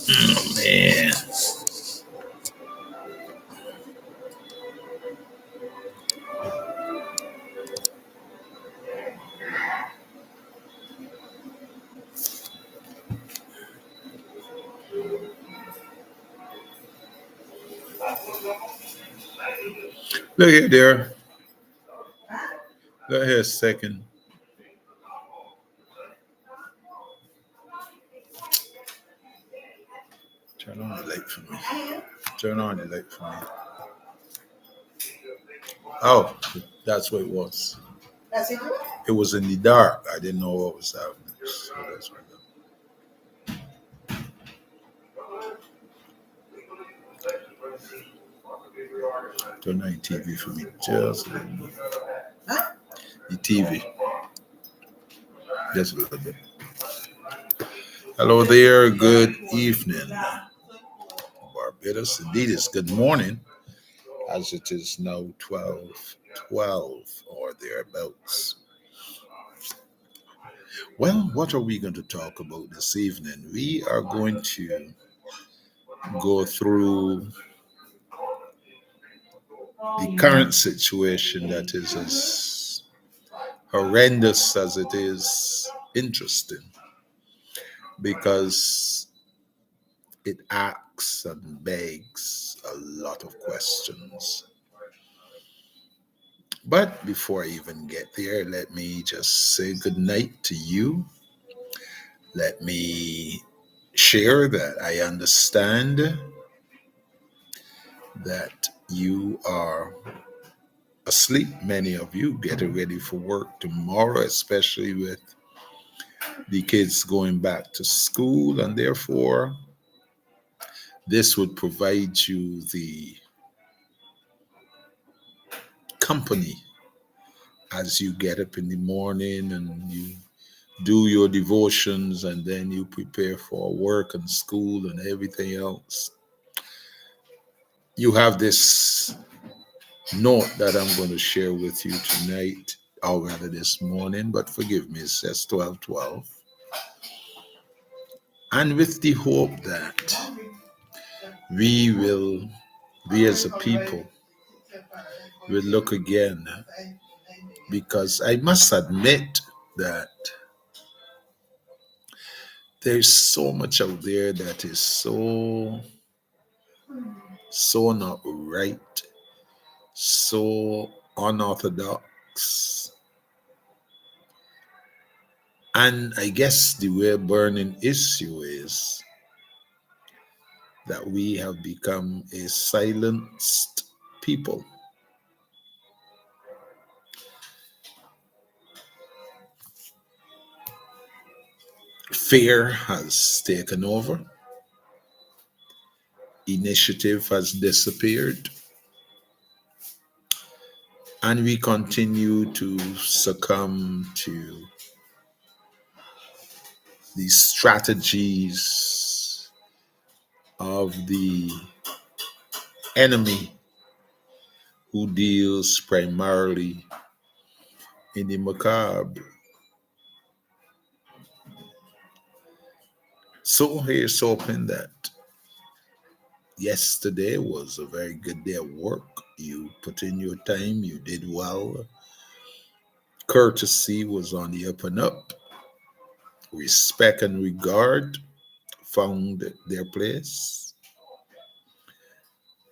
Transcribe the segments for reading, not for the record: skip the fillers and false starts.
Oh, man. Look here, there. Look here a second. Turn on the light for me. Turn on the light for me. Oh, that's what it was. It was in the dark. I didn't know what was happening. So that's what turn on the TV for me. Just a little bit. The TV. Just a little bit. Hello there. Good evening. Barbados. Indeed, it's good morning, as it is now 12:12 or thereabouts. Well, what are we going to talk about this evening? We are going to go through the current situation that is as horrendous as it is interesting, because it asks and begs a lot of questions. But before I even get there, let me just say good night to you. Let me share that I understand that you are asleep, many of you getting ready for work tomorrow, especially with the kids going back to school, and therefore this would provide you the company as you get up in the morning and you do your devotions and then you prepare for work and school and everything else. You have this note that I'm going to share with you tonight, or rather this morning, but forgive me, it says 12:12. And with the hope that we as a people, will look again, because I must admit that there's so much out there that is so not right, so unorthodox. And I guess the real burning issue is that we have become a silenced people. Fear has taken over, initiative has disappeared, and we continue to succumb to the strategies of the enemy, who deals primarily in the macabre. So here's hoping that yesterday was a very good day of work. You put in your time, you did well. Courtesy was on the up and up. Respect and regard found their place.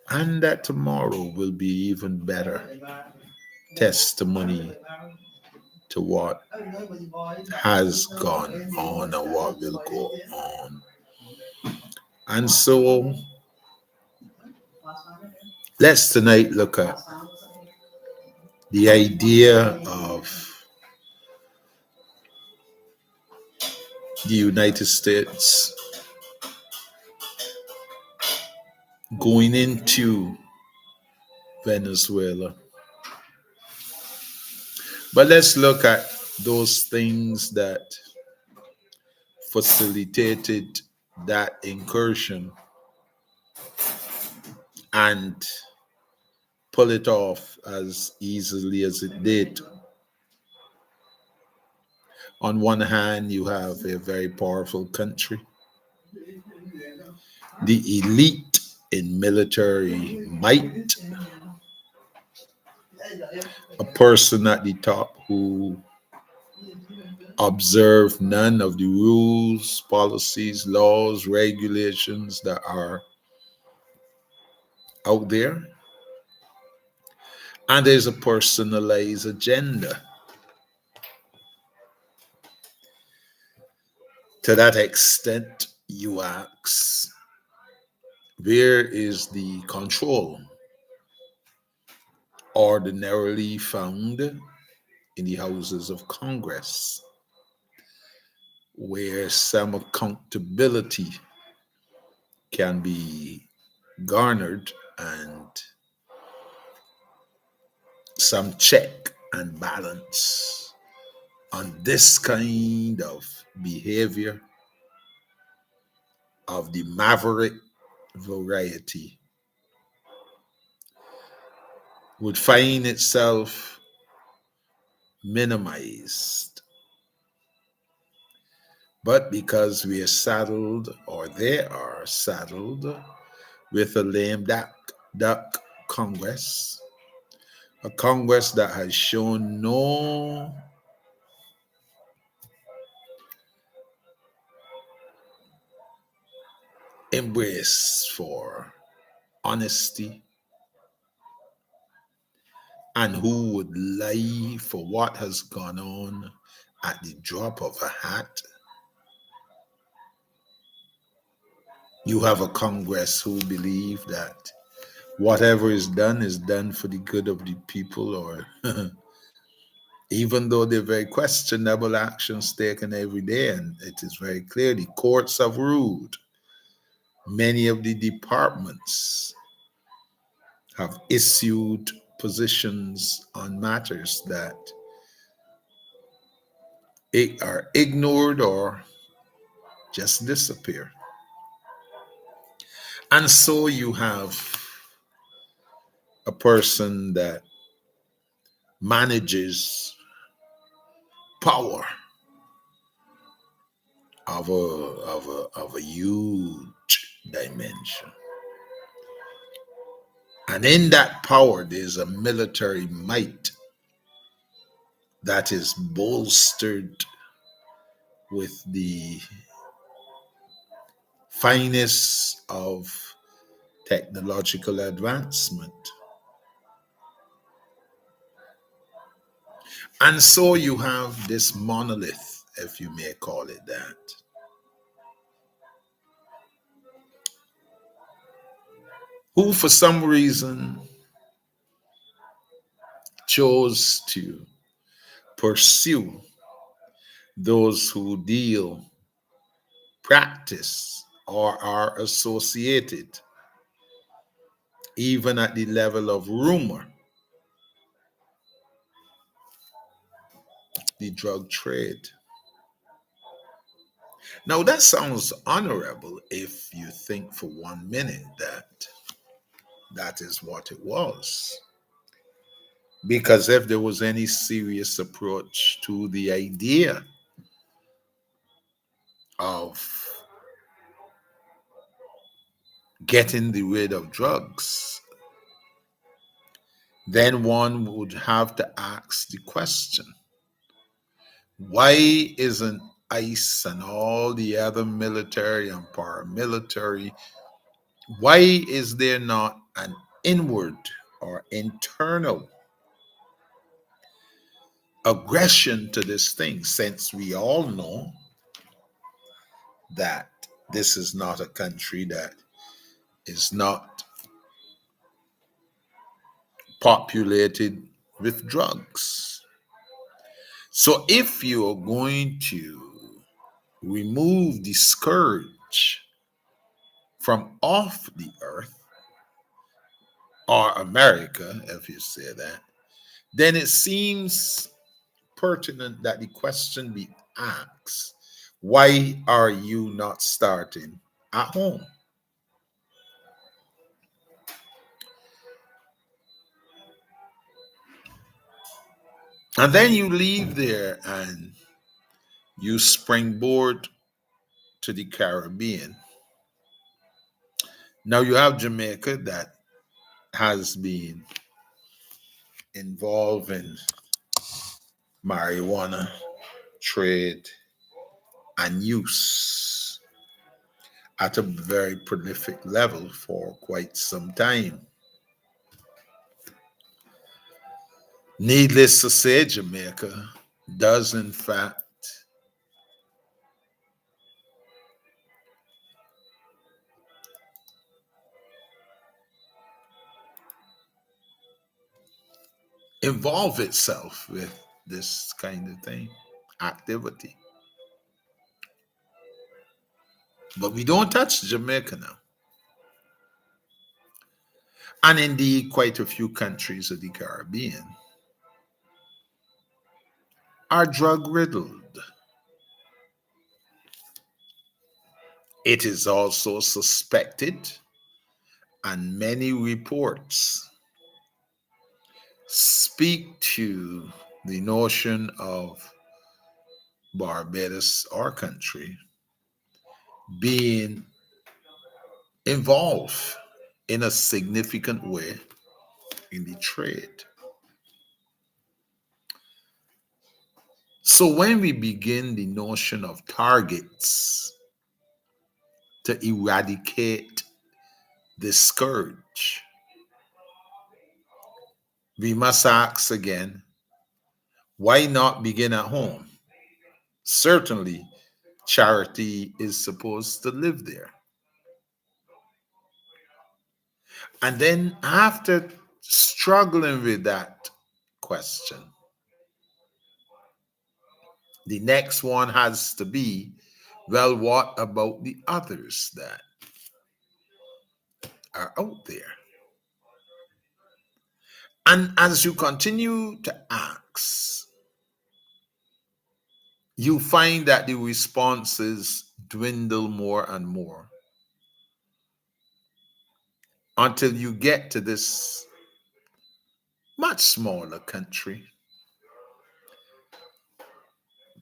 And that tomorrow will be even better testimony to what has gone on and what will go on. And so let's tonight look at the idea of the United States going into Venezuela. But let's look at those things that facilitated that incursion and pull it off as easily as it did. On one hand, you have a very powerful country the elite in military might, a person at the top who observe none of the rules, policies, laws, regulations that are out there. And there's a personalized agenda. To that extent, you ask, where is the control? Ordinarily found in the houses of Congress, where some accountability can be garnered and some check and balance on this kind of behavior of the maverick variety would find itself minimized. But because we are saddled, or they are saddled, with a lame duck Congress, a Congress that has shown no embrace for honesty, and who would lie for what has gone on at the drop of a hat. You have a Congress who believe that whatever is done for the good of the people, or even though they're very questionable actions taken every day, and it is very clear the courts have ruled, many of the departments have issued positions on matters that are ignored or just disappear. And so you have a person that manages power of a huge dimension. And in that power, there's a military might that is bolstered with the finest of technological advancement. And so you have this monolith, if you may call it that, who for some reason chose to pursue those who deal, practice, or are associated, even at the level of rumor, the drug trade. Now, that sounds honorable if you think for 1 minute that that is what it was. Because if there was any serious approach to the idea of getting rid of drugs, then one would have to ask the question, why isn't ICE and all the other military and paramilitary, why is there not an inward or internal aggression to this thing, since we all know that this is not a country that is not populated with drugs. So if you are going to remove the scourge from off the earth, or America, if you say that, then it seems pertinent that the question be asked, why are you not starting at home? And then you leave there and you springboard to the Caribbean, Now you have Jamaica that has been involved in marijuana trade and use at a very prolific level for quite some time. Needless to say, Jamaica does in fact involve itself with this kind of thing, activity. But we don't touch Jamaica now. And indeed, quite a few countries of the Caribbean are drug riddled. It is also suspected, and many reports speak to the notion of Barbados, our country, being involved in a significant way in the trade. So when we begin the notion of targets to eradicate this scourge, we must ask again, why not begin at home? Certainly, charity is supposed to live there. And then after struggling with that question, the next one has to be, well, what about the others that are out there? And as you continue to ask, you find that the responses dwindle more and more until you get to this much smaller country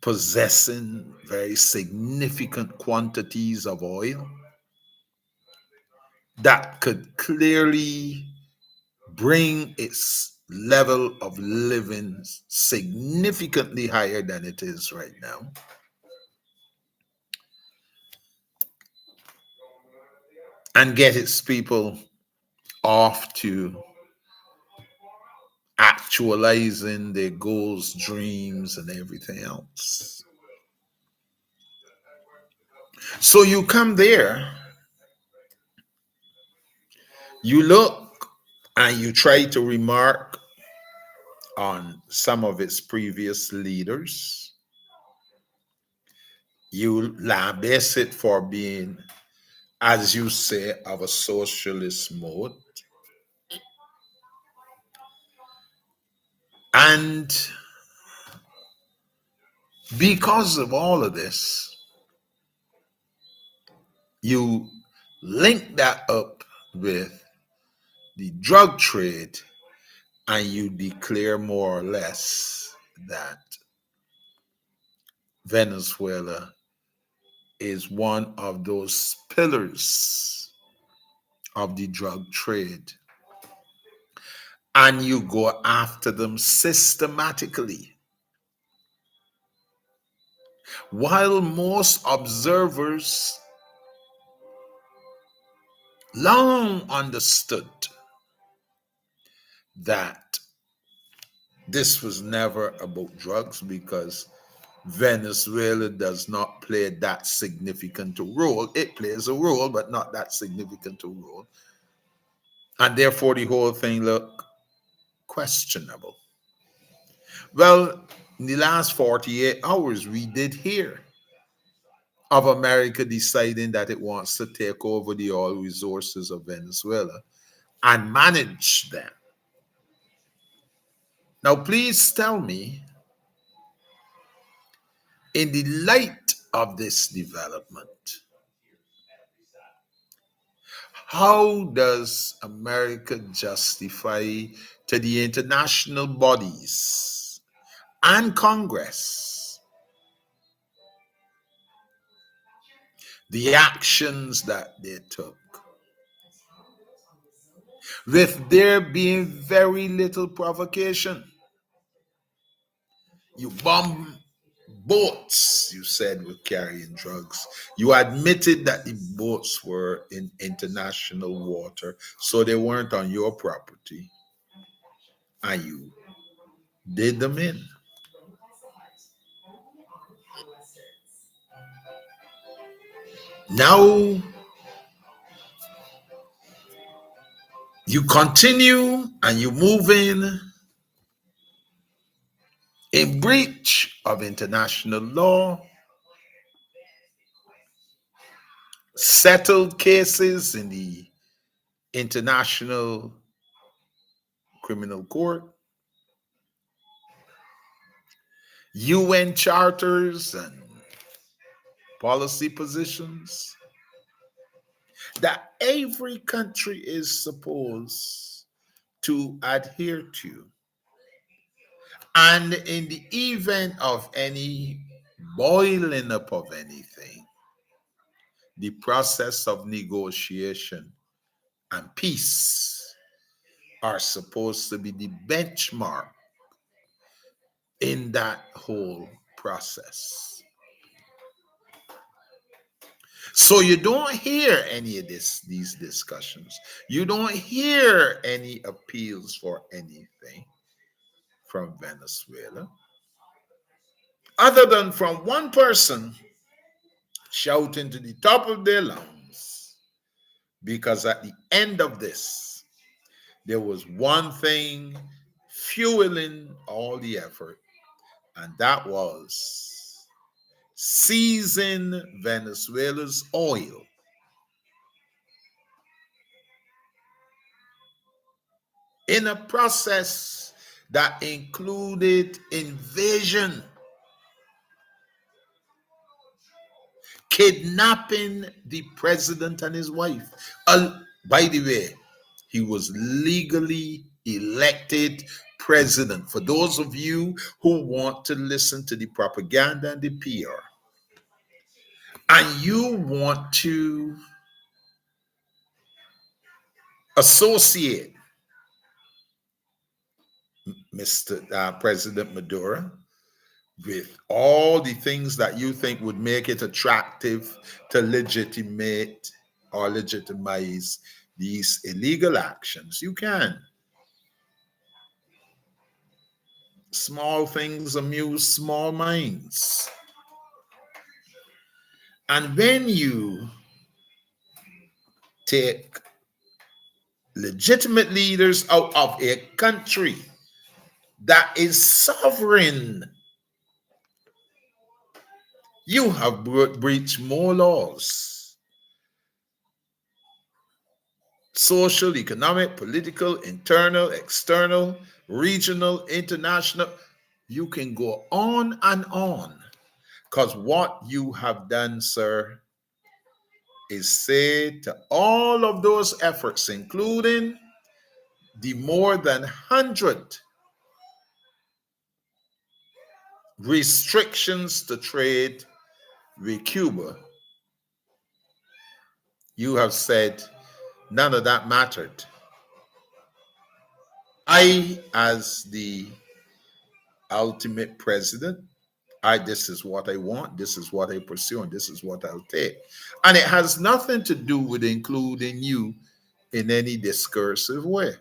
possessing very significant quantities of oil that could clearly bring its level of living significantly higher than it is right now. And get its people off to actualizing their goals, dreams, and everything else. So you come there, you look, and you try to remark on some of its previous leaders. You lambast it for being, as you say, of a socialist mode. And because of all of this, you link that up with the drug trade and you declare more or less that Venezuela is one of those pillars of the drug trade. And you go after them systematically. While most observers long understood that this was never about drugs because Venezuela does not play that significant a role. It plays a role, but not that significant a role. And therefore, the whole thing looked questionable. Well, in the last 48 hours, we did hear of America deciding that it wants to take over the oil resources of Venezuela and manage them. Now, please tell me, in the light of this development, how does America justify to the international bodies and Congress the actions that they took with there being very little provocation. You bomb boats, you said, were carrying drugs. You admitted that the boats were in international water, so they weren't on your property, and you did them in. Now you continue and you move in breach of international law, settled cases in the International Criminal Court, UN charters and policy positions that every country is supposed to adhere to. And in the event of any boiling up of anything, the process of negotiation and peace are supposed to be the benchmark in that whole process. So you don't hear any of these discussions. You don't hear any appeals for anything from Venezuela, other than from one person shouting to the top of their lungs, because at the end of this, there was one thing fueling all the effort, and that was seizing Venezuela's oil in a process that included invasion, kidnapping the president and his wife. By the way, he was legally elected president. For those of you who want to listen to the propaganda and the PR, and you want to associate Mr. President Maduro with all the things that you think would make it attractive to legitimate or legitimize these illegal actions, you can. Small things amuse small minds. And when you take legitimate leaders out of a country that is sovereign, you have breached more laws: social, economic, political, internal, external, regional, international. You can go on and on, because what you have done, sir, is say to all of those efforts, including the more than 100 restrictions to trade with Cuba, you have said none of that mattered. I, as the ultimate president, this is what I want, this is what I pursue, and this is what I'll take. And it has nothing to do with including you in any discursive way.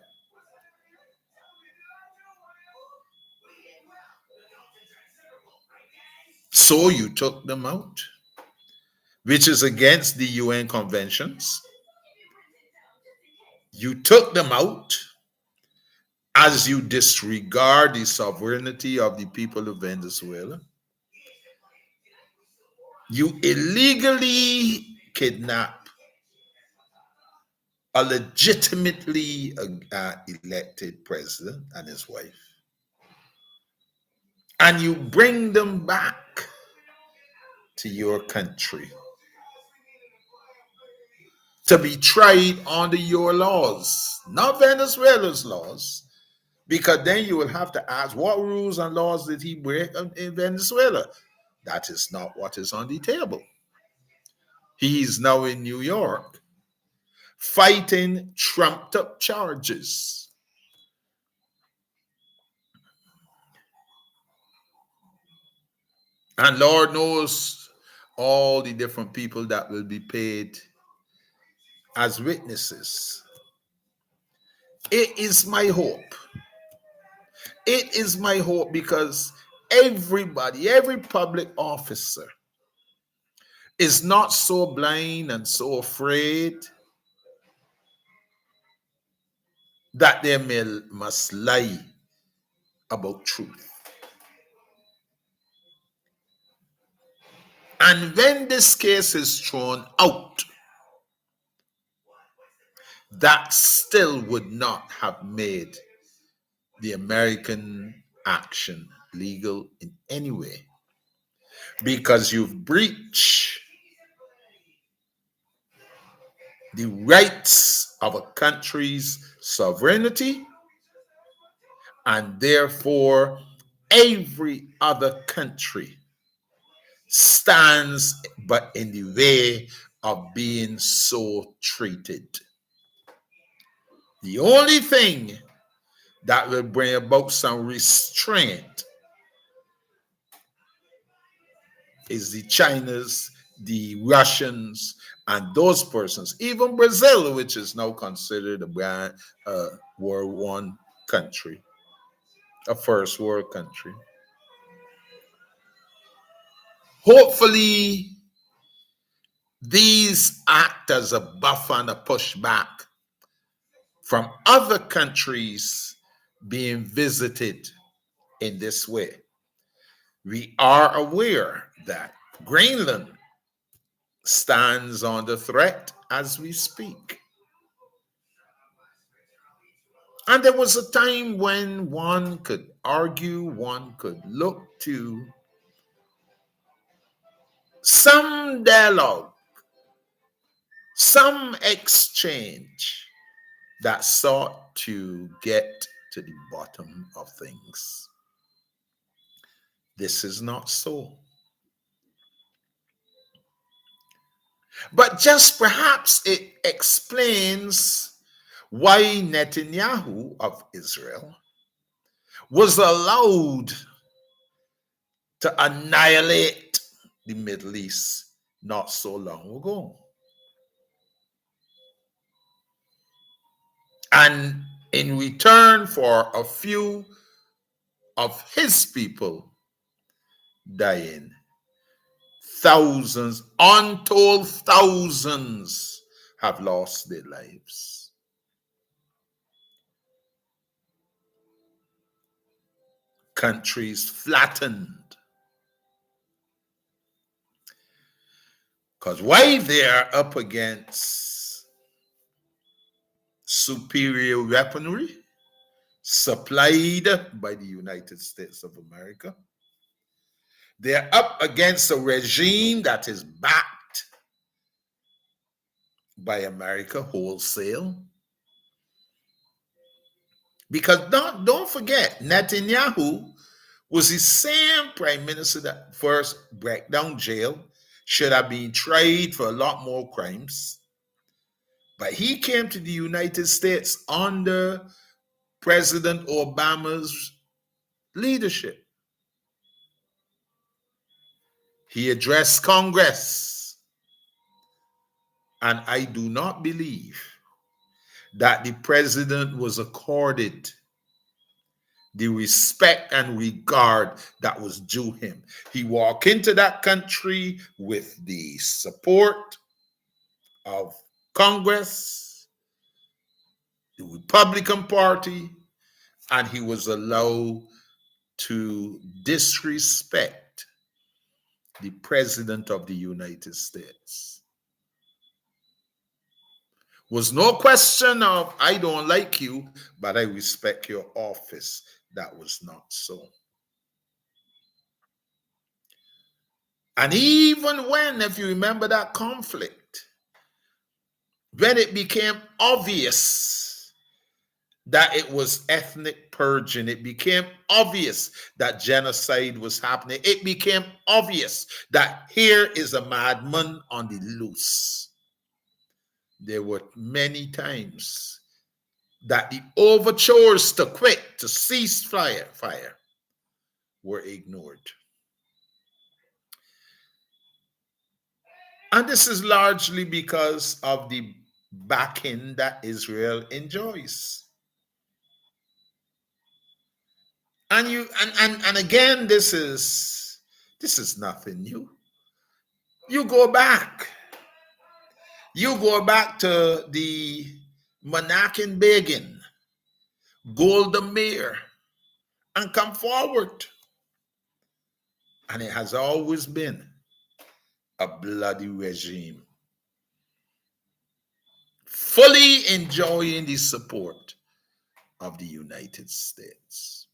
So you took them out, which is against the UN conventions. You took them out as you disregard the sovereignty of the people of Venezuela. You illegally kidnap a legitimately elected president and his wife, and you bring them back to your country to be tried under your laws, not Venezuela's laws, because then you will have to ask, what rules and laws did he break in Venezuela? That is not what is on the table. He is now in New York fighting trumped up charges. And Lord knows all the different people that will be paid as witnesses. It is my hope. It is my hope because everybody, every public officer is not so blind and so afraid that they must lie about truth. And when this case is thrown out, that still would not have made the American action legal in any way, because you've breached the rights of a country's sovereignty, and therefore every other country stands but in the way of being so treated. The only thing that will bring about some restraint is the Chinas, the Russians, and those persons, even Brazil, which is now considered a World War country, a first world country. Hopefully, these act as a buffer and a pushback from other countries being visited in this way. We are aware that Greenland stands under threat as we speak. And there was a time when one could argue, one could look to some dialogue, some exchange that sought to get to the bottom of things. This is not so. But just perhaps it explains why Netanyahu of Israel was allowed to annihilate the Middle East not so long ago. And in return for a few of his people dying, thousands, untold thousands have lost their lives. Countries flattened. Because while they're up against superior weaponry supplied by the United States of America, they're up against a regime that is backed by America wholesale. Because don't forget, Netanyahu was the same prime minister that first broke down jail, should have been tried for a lot more crimes. But he came to the United States under President Obama's leadership. He addressed Congress. And I do not believe that the president was accorded the respect and regard that was due him. He walked into that country with the support of Congress, the Republican Party, and he was allowed to disrespect the President of the United States. Was no question of, I don't like you, but I respect your office. That was not so. And even when, if you remember that conflict, when it became obvious that it was ethnic purging, it became obvious that genocide was happening, it became obvious that here is a madman on the loose. there were many times that the overtures to quit, to cease fire were ignored. And this is largely because of the backing that Israel enjoys. And and again, this is nothing new. You go back. You go back to the Menachem Begin, Golda Meir, and come forward. And it has always been a bloody regime, fully enjoying the support of the United States.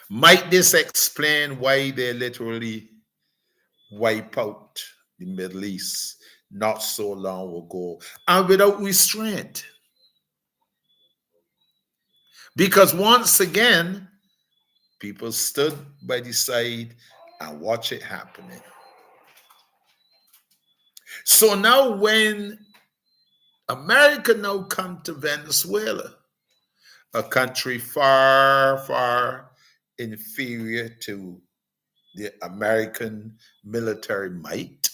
Might this explain why they literally wipe out the Middle East not so long ago and without restraint? Because once again, people stood by the side and watch it happening. So now when America now come to Venezuela, a country far, far inferior to the American military might,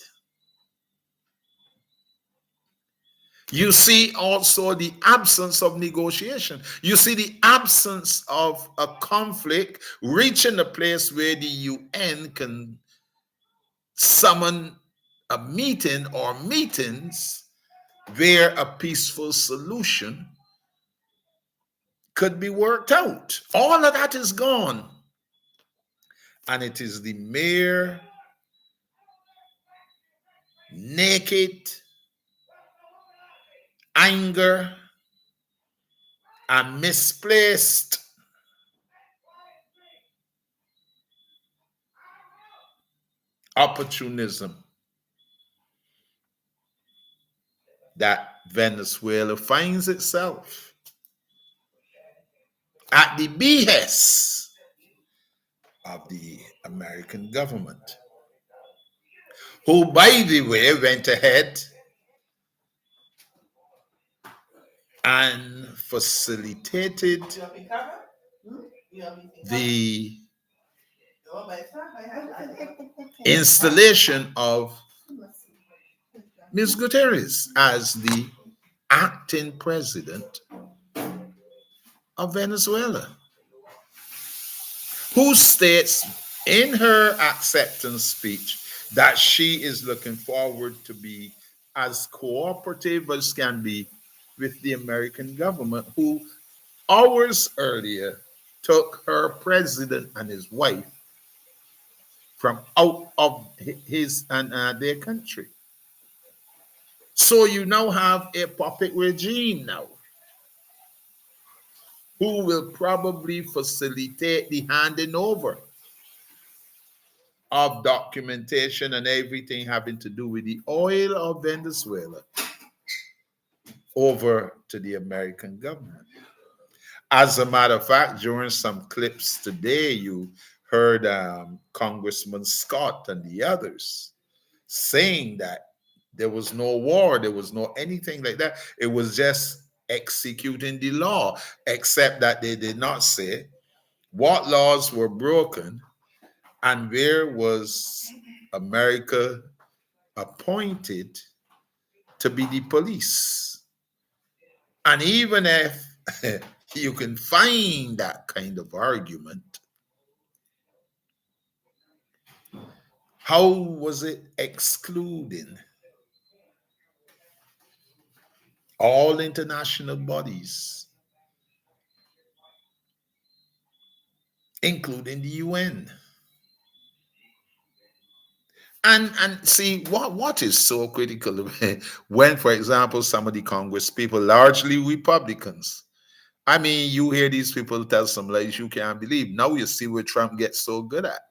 you see also the absence of negotiation. You see the absence of a conflict reaching a place where the UN can summon a meeting or meetings where a peaceful solution could be worked out. All of that is gone. And it is the mere naked anger and misplaced opportunism that Venezuela finds itself at the behest of the American government, who, by the way, went ahead and facilitated the installation of Ms. Guterres as the acting president of Venezuela, who states in her acceptance speech that she is looking forward to be as cooperative as can be with the American government, who hours earlier took her president and his wife from out of his and their country. So you now have a puppet regime now, who will probably facilitate the handing over of documentation and everything having to do with the oil of Venezuela over to the American government. As a matter of fact, during some clips today, you heard Congressman Scott and the others saying that there was no war, there was no anything like that. It was just executing the law, except that they did not say what laws were broken and where was America appointed to be the police. And even if you can find that kind of argument, how was it excluding all international bodies, including the UN? And see what is so critical when, for example, some of the Congress people, largely Republicans, I mean, you hear these people tell some lies you can't believe. Now you see where Trump gets so good at,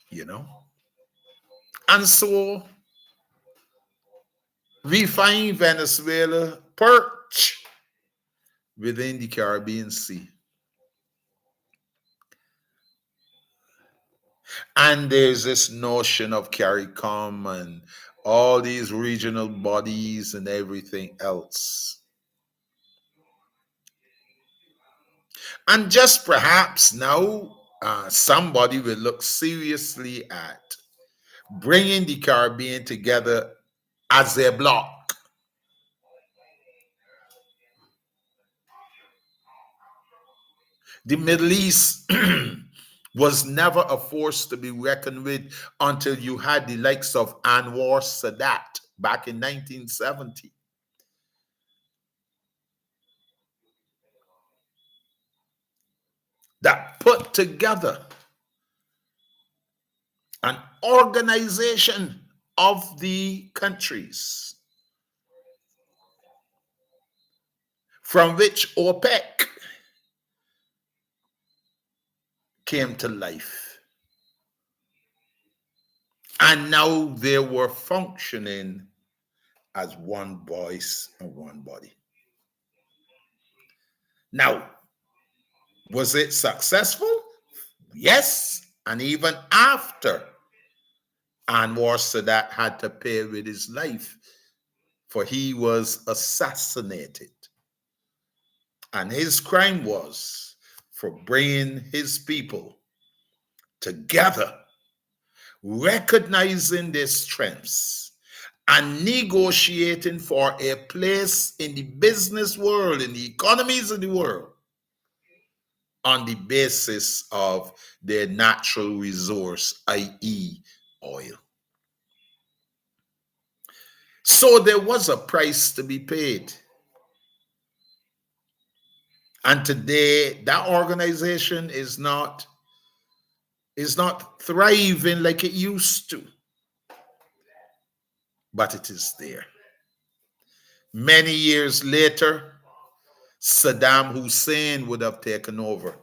you know? And so we find Venezuela perched within the Caribbean Sea. And there's this notion of CARICOM and all these regional bodies and everything else. And just perhaps now somebody will look seriously at bringing the Caribbean together as a bloc. The Middle East was never a force to be reckoned with until you had the likes of Anwar Sadat back in 1970. That put together an organization of the countries from which OPEC came to life. And now they were functioning as one voice and one body. Now, was it successful? Yes. And even after Anwar Sadat had to pay with his life, for he was assassinated. And his crime was for bringing his people together, recognizing their strengths, and negotiating for a place in the business world, in the economies of the world, on the basis of their natural resource, i.e., oil. So there was a price to be paid. And today, that organization is not thriving like it used to. But it is there. Many years later, Saddam Hussein would have taken over.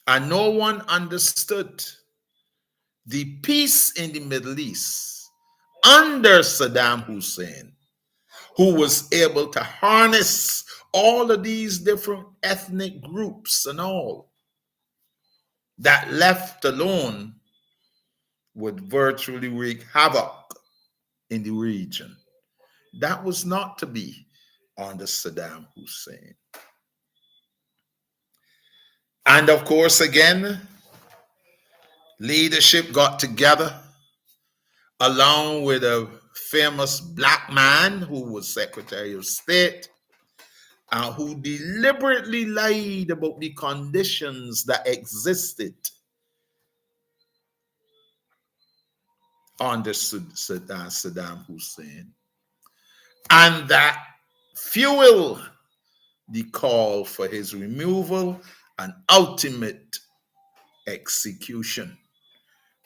And no one understood the peace in the Middle East under Saddam Hussein, who was able to harness all of these different ethnic groups and all, that left alone would virtually wreak havoc in the region. That was not to be under Saddam Hussein. And of course, again, leadership got together along with a famous black man who was Secretary of State, who deliberately lied about the conditions that existed under Saddam Hussein, and that fueled the call for his removal and ultimate execution,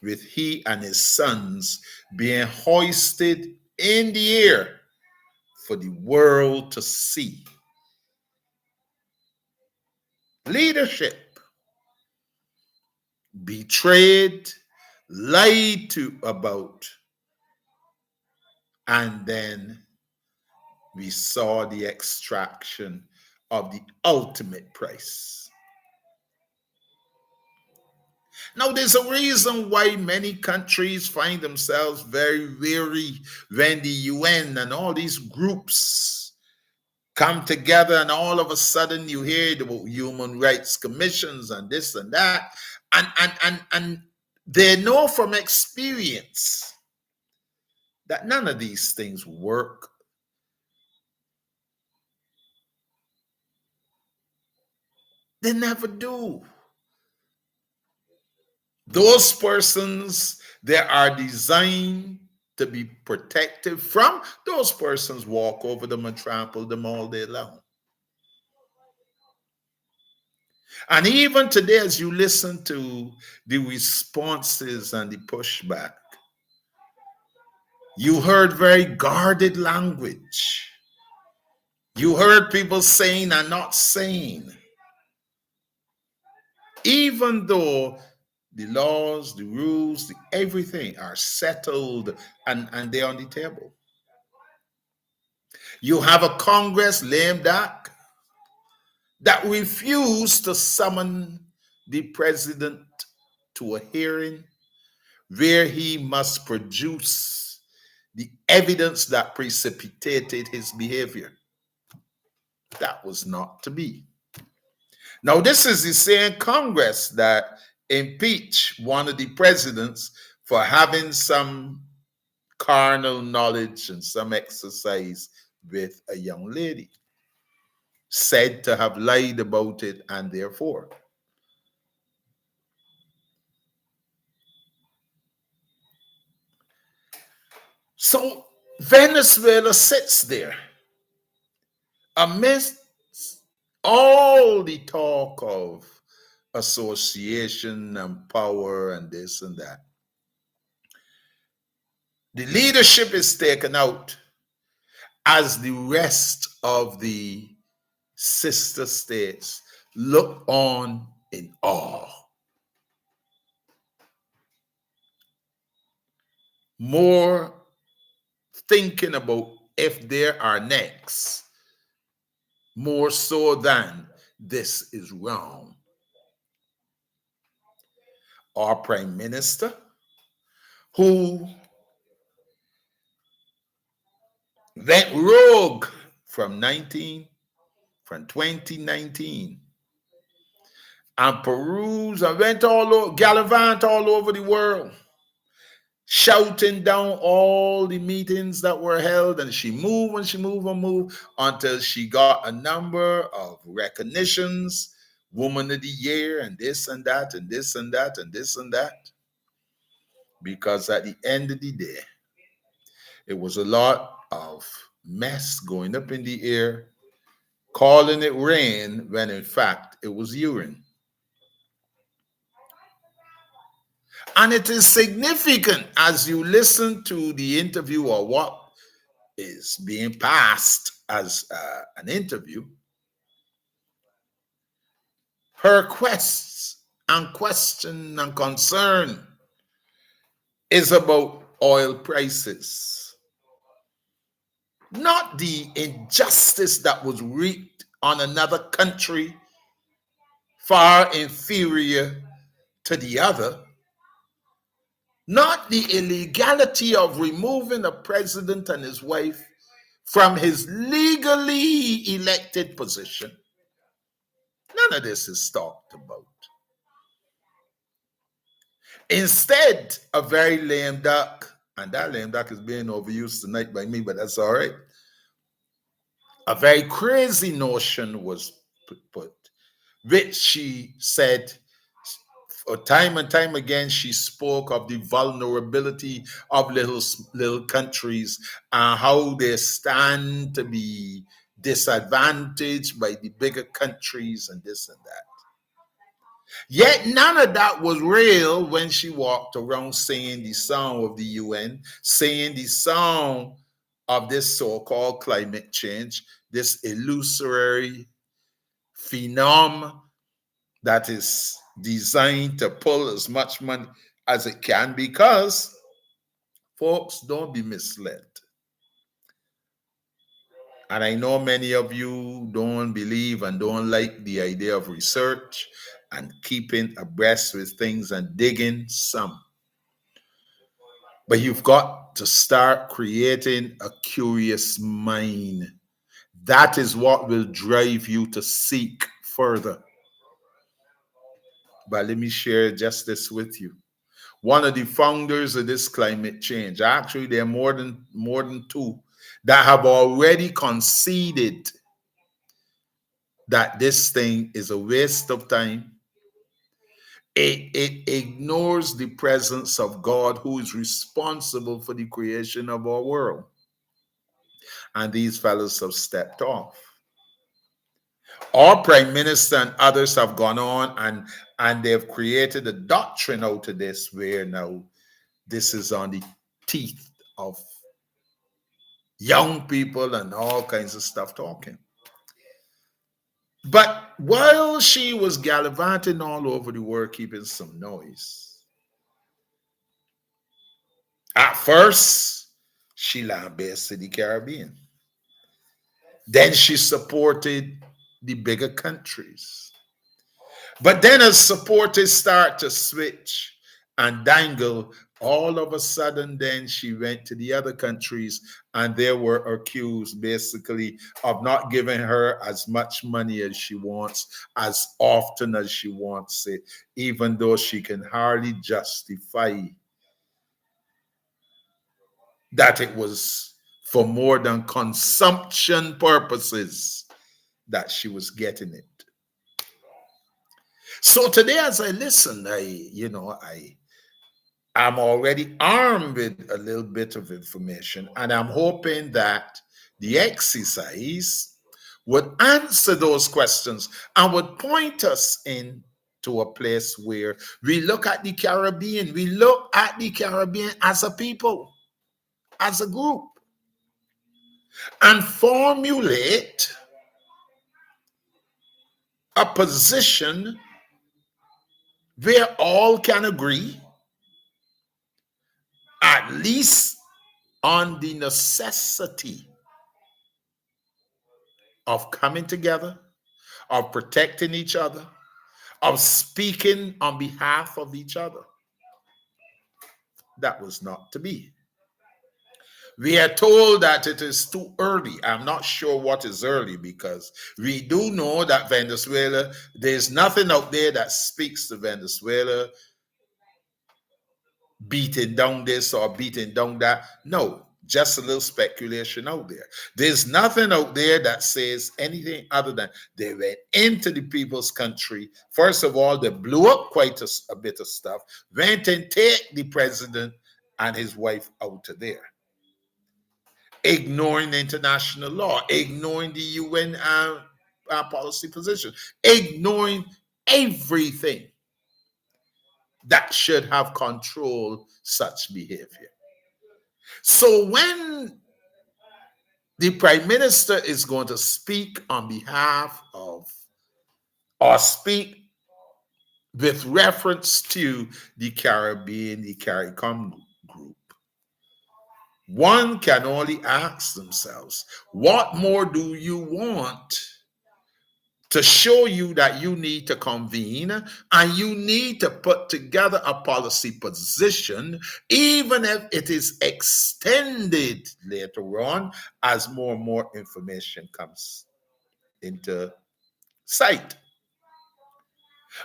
with he and his sons being hoisted in the air for the world to see. Leadership betrayed, lied to about, and then we saw the extraction of the ultimate price. Now, there's a reason why many countries find themselves very weary when the UN and all these groups come together, and all of a sudden you hear about human rights commissions and this and that, and they know from experience that none of these things work. They never do. Those persons, they are designed to be protected from. Those persons walk over them and trample them all day long. And even today, as you listen to the responses and the pushback, you heard very guarded language. You heard people saying and not saying. Even though the laws, the rules, everything are settled and they're on the table. You have a Congress, lame duck, that refused to summon the president to a hearing where he must produce the evidence that precipitated his behavior. That was not to be. Now, this is the same Congress that impeached one of the presidents for having some carnal knowledge and some exercise with a young lady, said to have lied about it, and therefore. So Venezuela sits there amidst all the talk of association and power and this and that. The leadership is taken out as the rest of the sister states look on in awe. More thinking about if there are next, more so than this is wrong. Our prime minister, who went rogue from 2019 and perused and went all over, gallivant all over the world, shouting down all the meetings that were held, and she moved and she moved and moved until she got a number of recognitions, Woman of the Year, and this and that, and this and that, and this and that. Because at the end of the day, it was a lot of mess going up in the air, calling it rain when in fact it was urine. And it is significant as you listen to the interview or what is being passed as an interview. Her quests and question and concern is about oil prices, not the injustice that was wreaked on another country far inferior to the other, not the illegality of removing a president and his wife from his legally elected position. None of this is talked about. Instead, a very lame duck, and that lame duck is being overused tonight by me, but that's all right. A very crazy notion was put, which she said time and time again. She spoke of the vulnerability of little countries and how they stand to be disadvantaged by the bigger countries and this and that. Yet none of that was real when she walked around singing the song of the UN, singing the song of this so-called climate change, this illusory phenomenon that is designed to pull as much money as it can, because, folks, don't be misled. And I know many of you don't believe and don't like the idea of research and keeping abreast with things and digging some. But you've got to start creating a curious mind. That is what will drive you to seek further. But let me share just this with you. One of the founders of this climate change, actually there are more than two, that have already conceded that this thing is a waste of time. It ignores the presence of God, who is responsible for the creation of our world. And these fellows have stepped off. Our prime minister and others have gone on and they've created a doctrine out of this, where now this is on the teeth of young people and all kinds of stuff talking. But while she was gallivanting all over the world, keeping some noise, at first, she lambasted the Caribbean. Then she supported the bigger countries. But then as supporters start to switch and dangle, all of a sudden then she went to the other countries and they were accused basically of not giving her as much money as she wants, as often as she wants it, even though she can hardly justify that it was for more than consumption purposes that she was getting it. So today, as I listen, I'm already armed with a little bit of information, and I'm hoping that the exercise would answer those questions and would point us into a place where we look at the Caribbean, we look at the Caribbean as a people, as a group, and formulate a position where all can agree, at least on the necessity of coming together, of protecting each other, of speaking on behalf of each other. That was not to be. We are told that it is too early. I'm not sure what is early, because we do know that Venezuela, there's nothing out there that speaks to Venezuela beating down this or beating down that. No, just a little speculation out there. There's nothing out there that says anything other than they went into the people's country. First of all, they blew up quite a bit of stuff, went and take the president and his wife out of there, ignoring international law, ignoring the UN policy position, ignoring everything that should have controlled such behavior. So when the prime minister is going to speak on behalf of, or speak with reference to the Caribbean, the CARICOM group, one can only ask themselves, what more do you want to show you that you need to convene and you need to put together a policy position, even if it is extended later on as more and more information comes into sight?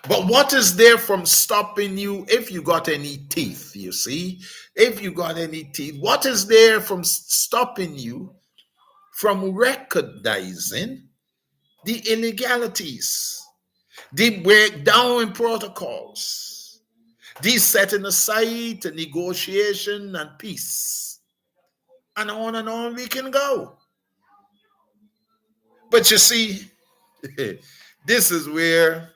But what is there from stopping you, if you got any teeth, you see? If you got any teeth, what is there from stopping you from recognizing the illegalities, the breakdown in protocols, the setting aside to negotiation and peace, and on we can go? But you see, this is where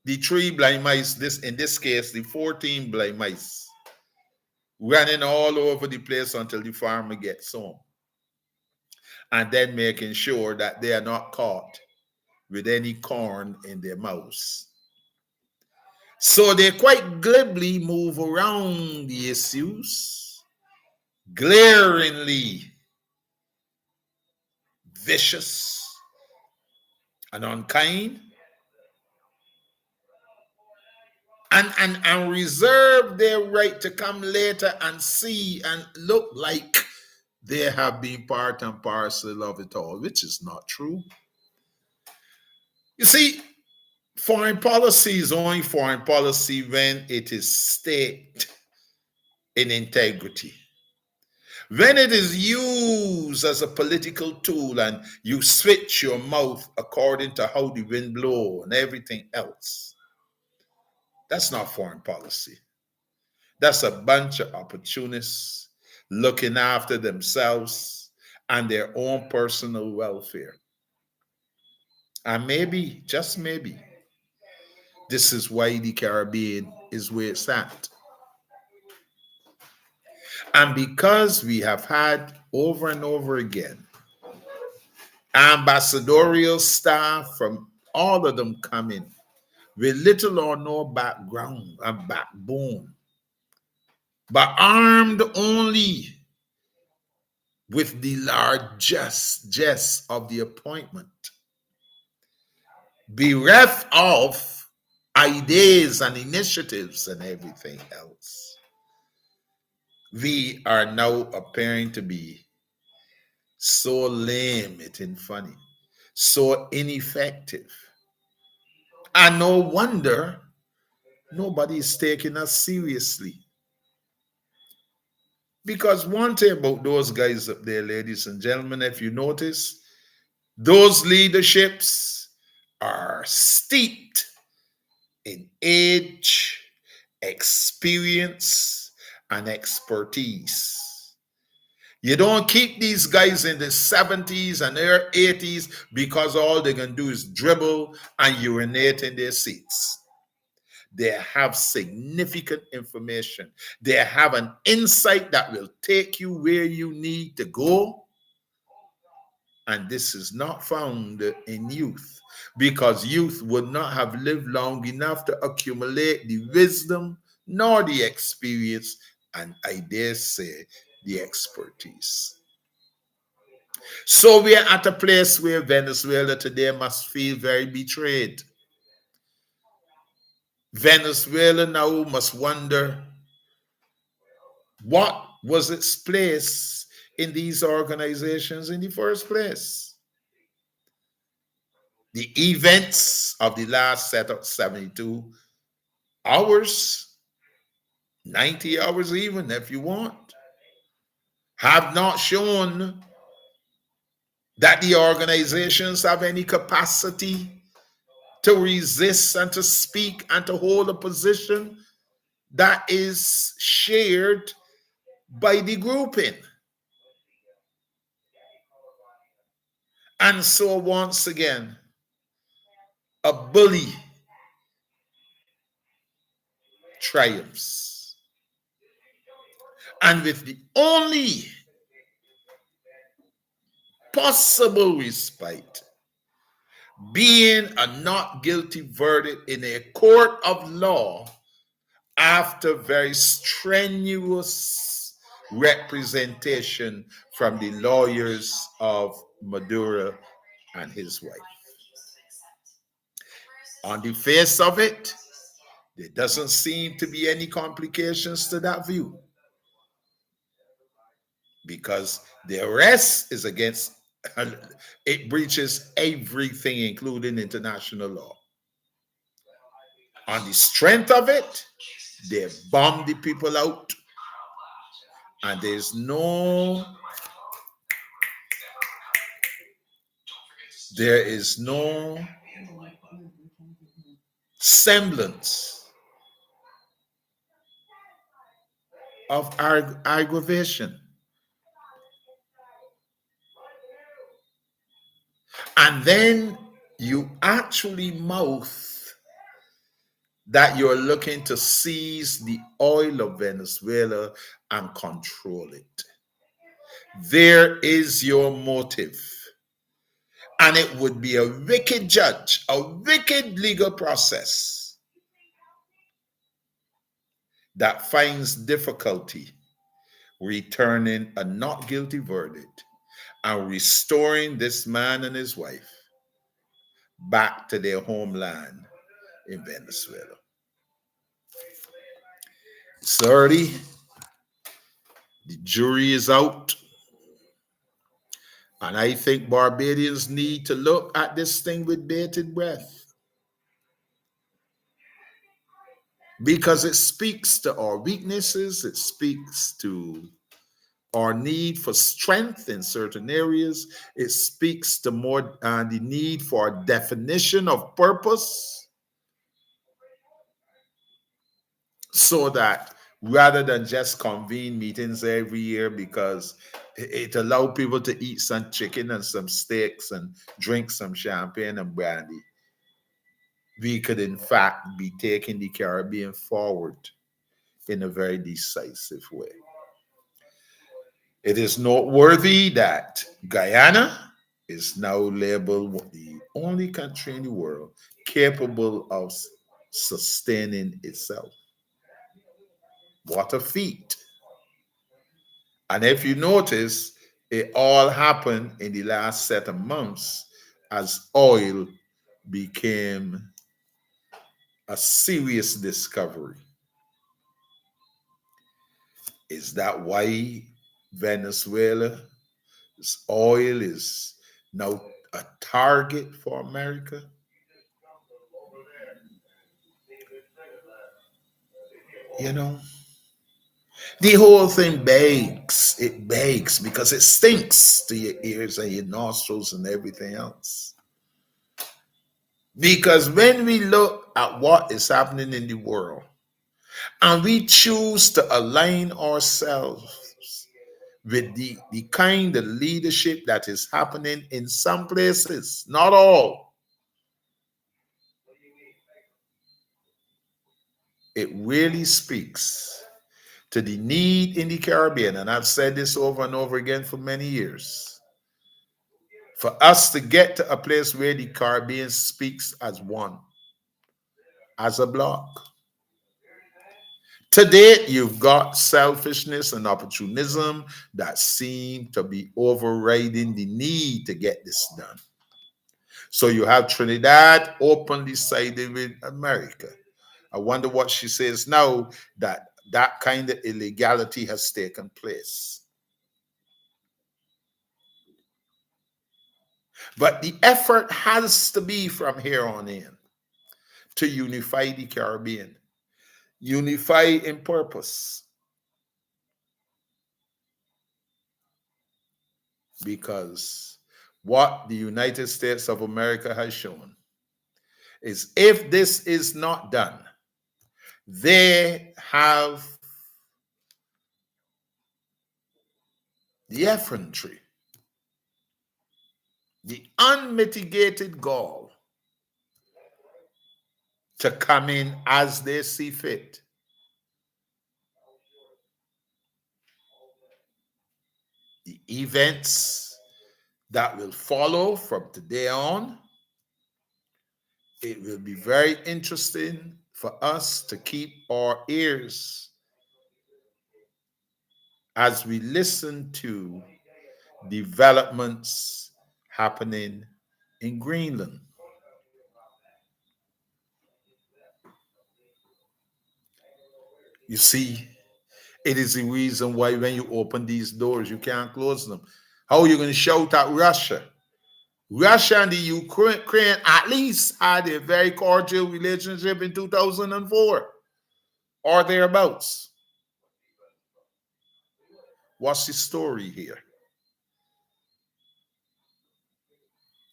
the 3 blind mice, in this case, the 14 blind mice, running all over the place until the farmer gets home, and then making sure that they are not caught with any corn in their mouths. So they quite glibly move around the issues, glaringly vicious and unkind, and reserve their right to come later and see and look like they have been part and parcel of it all, which is not true. You see, foreign policy is only foreign policy when it is staked in integrity. When it is used as a political tool and you switch your mouth according to how the wind blows and everything else, that's not foreign policy. That's a bunch of opportunists looking after themselves and their own personal welfare. And maybe, just maybe, this is why the Caribbean is where it's at. And because we have had over and over again ambassadorial staff from all of them coming with little or no background and backbone, but armed only with the largesse of the appointment. bereft of ideas and initiatives and everything else, we are now appearing to be so lame, it ain't funny, so ineffective. And no wonder nobody is taking us seriously. Because one thing about those guys up there, ladies and gentlemen, if you notice, those leaderships are steeped in age, experience, and expertise. You don't keep these guys in the 70s and their 80s because all they can do is dribble and urinate in their seats. They have significant information. They have an insight that will take you where you need to go. And this is not found in youth, because youth would not have lived long enough to accumulate the wisdom nor the experience, and I dare say the expertise. So we are at a place where Venezuela today must feel very betrayed. Venezuela now must wonder, what was its place in these organizations in the first place? The events of the last set of 72 hours, 90 hours even, if you want, have not shown that the organizations have any capacity to resist and to speak and to hold a position that is shared by the grouping. And so once again, a bully triumphs. And with the only possible respite being a not guilty verdict in a court of law after very strenuous representation from the lawyers of Maduro and his wife. On the face of it, there doesn't seem to be any complications to that view, because the arrest is against, it breaches everything, including international law. On the strength of it, they bomb the people out, and there's no semblance of aggravation. And then you actually mouth that you're looking to seize the oil of Venezuela and control it. There is your motive. And it would be a wicked judge, a wicked legal process that finds difficulty returning a not guilty verdict and restoring this man and his wife back to their homeland in Venezuela. It's early. The jury is out. And I think Barbadians need to look at this thing with bated breath, because it speaks to our weaknesses. It speaks to our need for strength in certain areas. It speaks to more the need for a definition of purpose, so that rather than just convene meetings every year because it allowed people to eat some chicken and some steaks and drink some champagne and brandy, we could in fact be taking the Caribbean forward in a very decisive way. It is noteworthy that Guyana is now labeled the only country in the world capable of sustaining itself. What a feat. And if you notice, it all happened in the last set of months as oil became a serious discovery. Is that why Venezuela's oil is now a target for America? You know, the whole thing begs, it begs because it stinks to your ears and your nostrils and everything else. Because when we look at what is happening in the world and we choose to align ourselves with the kind of leadership that is happening in some places, not all, it really speaks to the need in the Caribbean, and I've said this over and over again for many years, for us to get to a place where the Caribbean speaks as one, as a block. Today, you've got selfishness and opportunism that seem to be overriding the need to get this done. So you have Trinidad openly siding with America. I wonder what she says now that that kind of illegality has taken place. But the effort has to be from here on in to unify the Caribbean, unify in purpose. Because what the United States of America has shown is if this is not done, they have the effrontery, the unmitigated gall to come in as they see fit. The events that will follow from today on, it will be very interesting for us to keep our ears as we listen to developments happening in Greenland. You see, it is the reason why when you open these doors, you can't close them. How are you going to shout at Russia? Russia and the Ukraine at least had a very cordial relationship in 2004 or thereabouts. What's the story here?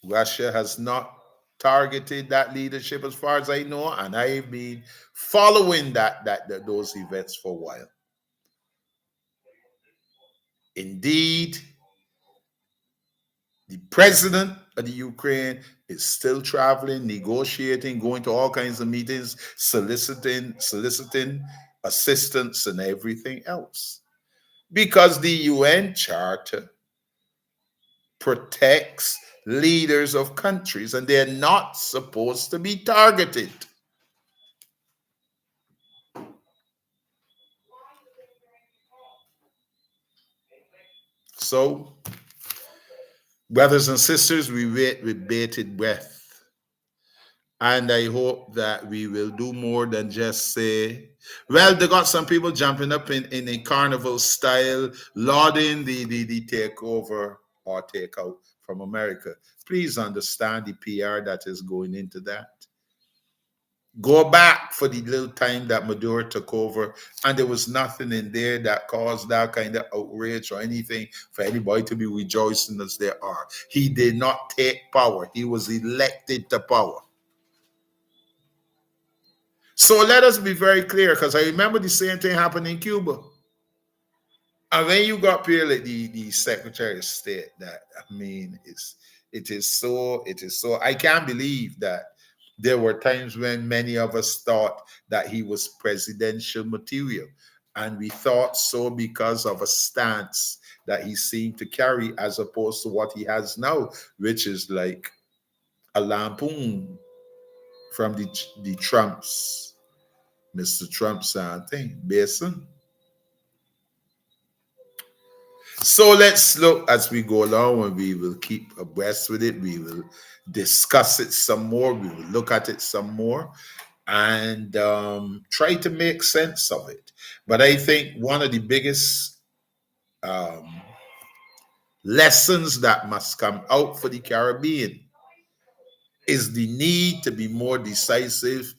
Russia has not targeted that leadership as far as I know, and I've been following those events for a while. Indeed, the president of the Ukraine is still traveling, negotiating, going to all kinds of meetings, soliciting assistance and everything else. Because the UN Charter protects leaders of countries and they're not supposed to be targeted. So, brothers and sisters, we wait with bated breath. And I hope that we will do more than just say, well, they got some people jumping up in a carnival style, lauding the takeover or takeout from America. Please understand the PR that is going into that. Go back for the little time that Maduro took over, and there was nothing in there that caused that kind of outrage or anything for anybody to be rejoicing as they are. He did not take power. He was elected to power. So let us be very clear, because I remember the same thing happened in Cuba. And when you got here like the Secretary of State, that I mean, it is so, I can't believe that there were times when many of us thought that he was presidential material. And we thought so because of a stance that he seemed to carry as opposed to what he has now, which is like a lampoon from the Trumps. Mr. Trump thing, Basin. So let's look as we go along, and we will keep abreast with it. We will discuss it some more. We will look at it some more and try to make sense of it. But I think one of the biggest um, lessons that must come out for the Caribbean is the need to be more decisive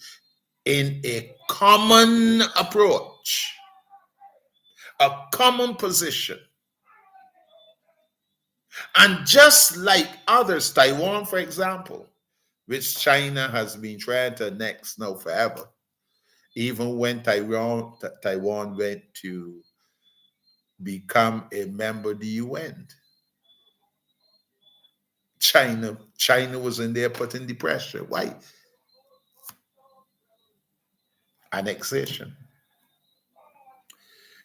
in a common approach, a common position. And just like others, Taiwan, for example, which China has been trying to annex now forever, even when Taiwan went to become a member of the UN. China was in there putting the pressure. Why? Annexation.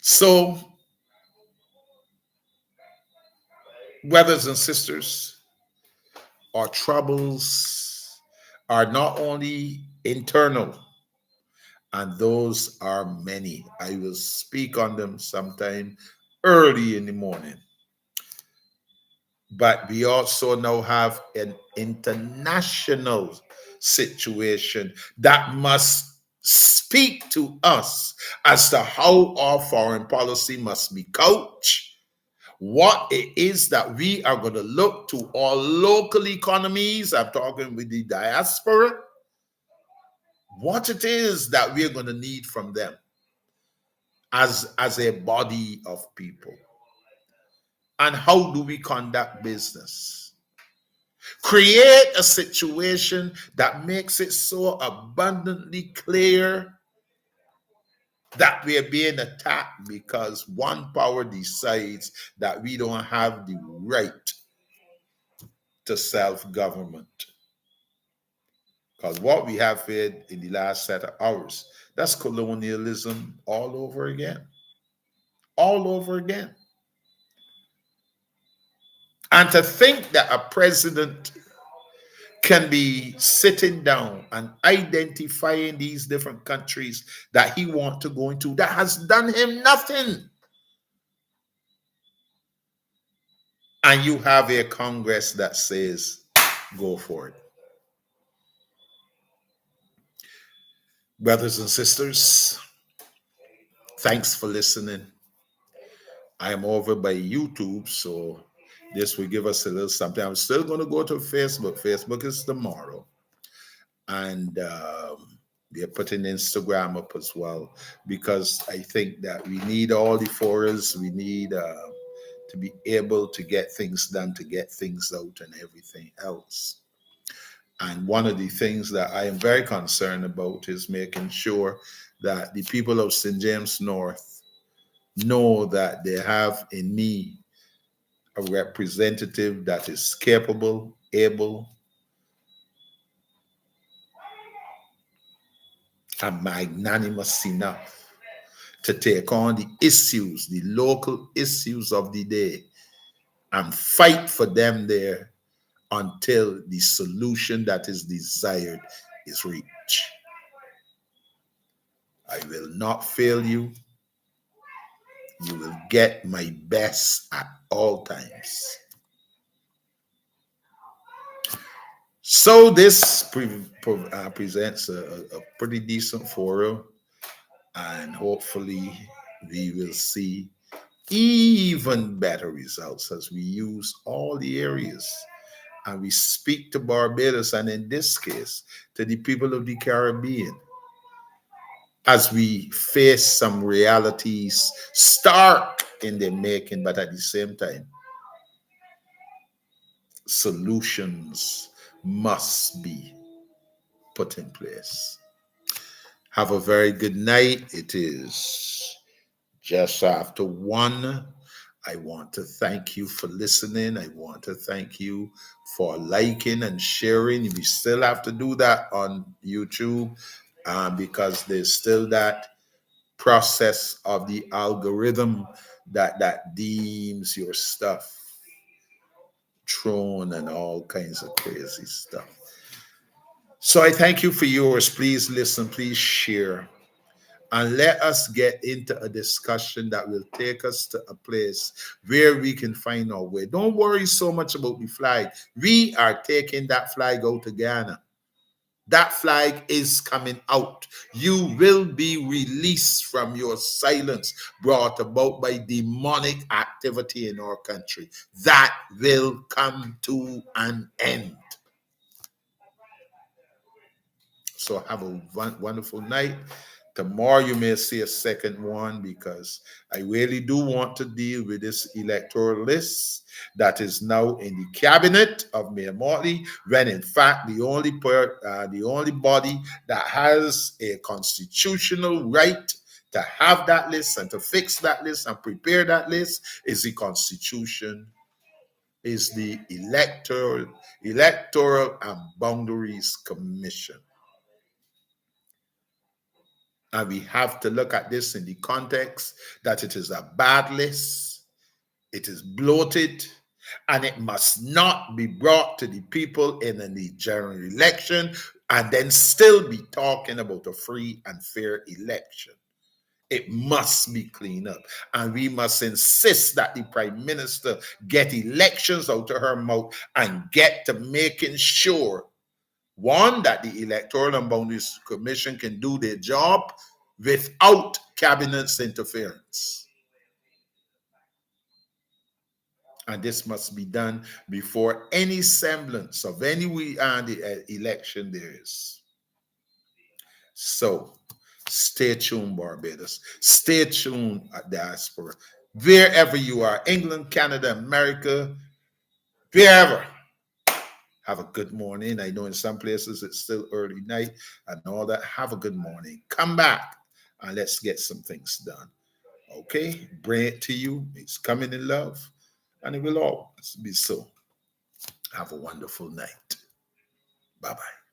So, brothers and sisters, our troubles are not only internal, and those are many. I will speak on them sometime early in the morning. But we also now have an international situation that must speak to us as to how our foreign policy must be couched, what it is that we are going to look to our local economies. I'm talking with the diaspora, what it is that we're going to need from them as a body of people. And how do we conduct business? Create a situation that makes it so abundantly clear that we are being attacked because one power decides that we don't have the right to self-government. Because what we have had in the last set of hours, that's colonialism all over again. All over again. And to think that a president can be sitting down and identifying these different countries that he wants to go into, that has done him nothing. And you have a Congress that says, go for it. Brothers and sisters, thanks for listening. I am over by YouTube, so this will give us a little something. I'm still going to go to Facebook. Facebook is tomorrow. And they're putting Instagram up as well, because I think that we need all the forums. We need to be able to get things done, to get things out and everything else. And one of the things that I am very concerned about is making sure that the people of St. James North know that they have in me a representative that is capable, able, and magnanimous enough to take on the issues, the local issues of the day, and fight for them there until the solution that is desired is reached. I will not fail you. You will get my best at all times. So this presents a pretty decent forum, and hopefully we will see even better results as we use all the areas and we speak to Barbados, and in this case to the people of the Caribbean, as we face some realities stark in their making, but at the same time solutions must be put in place. Have a very good night. It is just after 1. I want to thank you for listening. I want to thank you for liking and sharing. We still have to do that on YouTube because there's still that process of the algorithm that deems your stuff thrown and all kinds of crazy stuff. So I thank you for yours. Please listen, please share. And let us get into a discussion that will take us to a place where we can find our way. Don't worry so much about the flag. We are taking that flag out to Ghana. That flag is coming out. You will be released from your silence brought about by demonic activity in our country. That will come to an end. So have a wonderful night. Tomorrow you may see a second one because I really do want to deal with this electoral list that is now in the cabinet of Mayor Motley, when in fact the only body that has a constitutional right to have that list and to fix that list and prepare that list is the Constitution, is the Electoral and Boundaries Commission. And we have to look at this in the context that it is a bad list, it is bloated, and it must not be brought to the people in the general election and then still be talking about a free and fair election. It must be cleaned up. And we must insist that the Prime Minister get elections out of her mouth and get to making sure, one, that the Electoral and Boundaries Commission can do their job without cabinet's interference. And this must be done before any semblance of any election there is. So stay tuned, Barbados. Stay tuned, diaspora. Wherever you are, England, Canada, America, wherever. Have a good morning. I know in some places it's still early night and all that. Have a good morning. Come back and let's get some things done. Okay? Bring it to you. It's coming in love and it will always be so. Have a wonderful night. Bye-bye.